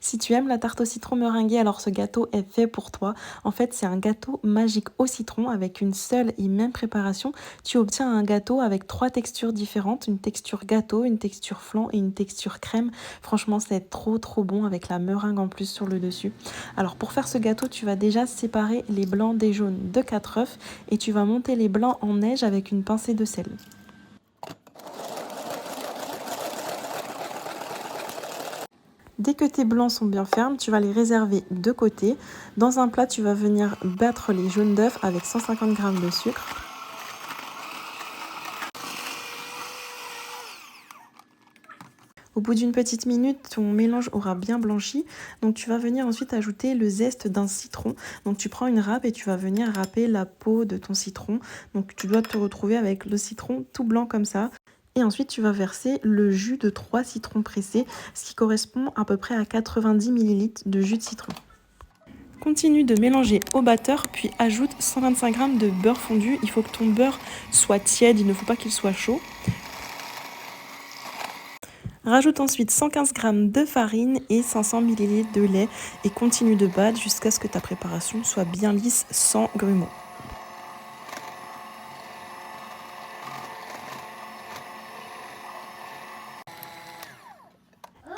Si tu aimes la tarte au citron meringuée, alors ce gâteau est fait pour toi. En fait, c'est un gâteau magique au citron avec une seule et même préparation. Tu obtiens un gâteau avec 3 textures différentes, une texture gâteau, une texture flan et une texture crème. Franchement, c'est trop bon avec la meringue en plus sur le dessus. Alors pour faire ce gâteau, tu vas déjà séparer les blancs des jaunes de 4 œufs et tu vas monter les blancs en neige avec une pincée de sel. Dès que tes blancs sont bien fermes, tu vas les réserver de côté. Dans un plat, tu vas venir battre les jaunes d'œufs avec 150 g de sucre. Au bout d'une petite minute, ton mélange aura bien blanchi. Donc tu vas venir ensuite ajouter le zeste d'un citron. Donc tu prends une râpe et tu vas venir râper la peau de ton citron. Donc tu dois te retrouver avec le citron tout blanc comme ça. Et ensuite, tu vas verser le jus de 3 citrons pressés, ce qui correspond à peu près à 90 ml de jus de citron. Continue de mélanger au batteur, puis ajoute 125 g de beurre fondu. Il faut que ton beurre soit tiède, il ne faut pas qu'il soit chaud. Rajoute ensuite 115 g de farine et 500 ml de lait et continue de battre jusqu'à ce que ta préparation soit bien lisse sans grumeaux.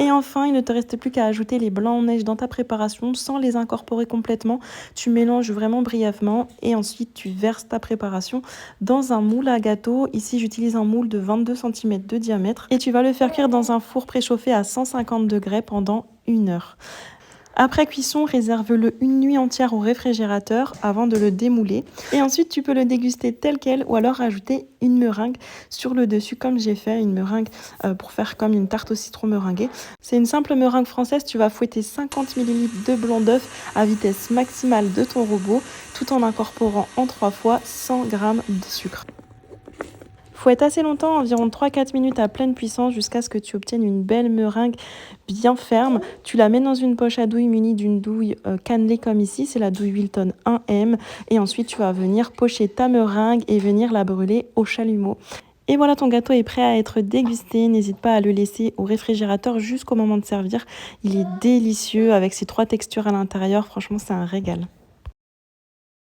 Et enfin, il ne te reste plus qu'à ajouter les blancs en neige dans ta préparation sans les incorporer complètement. Tu mélanges vraiment brièvement et ensuite tu verses ta préparation dans un moule à gâteau. Ici, j'utilise un moule de 22 cm de diamètre et tu vas le faire cuire dans un four préchauffé à 150 degrés pendant 1 heure. Après cuisson, réserve-le une nuit entière au réfrigérateur avant de le démouler. Et ensuite, tu peux le déguster tel quel ou alors rajouter une meringue sur le dessus comme j'ai fait, une meringue pour faire comme une tarte au citron meringuée. C'est une simple meringue française, tu vas fouetter 50 ml de blanc d'œuf à vitesse maximale de ton robot tout en incorporant en 3 fois 100 g de sucre. Fouette assez longtemps, environ 3-4 minutes à pleine puissance jusqu'à ce que tu obtiennes une belle meringue bien ferme. Tu la mets dans une poche à douille munie d'une douille cannelée comme ici, c'est la douille Wilton 1M. Et ensuite, tu vas venir pocher ta meringue et venir la brûler au chalumeau. Et voilà, ton gâteau est prêt à être dégusté. N'hésite pas à le laisser au réfrigérateur jusqu'au moment de servir. Il est délicieux avec ses 3 textures à l'intérieur. Franchement, c'est un régal.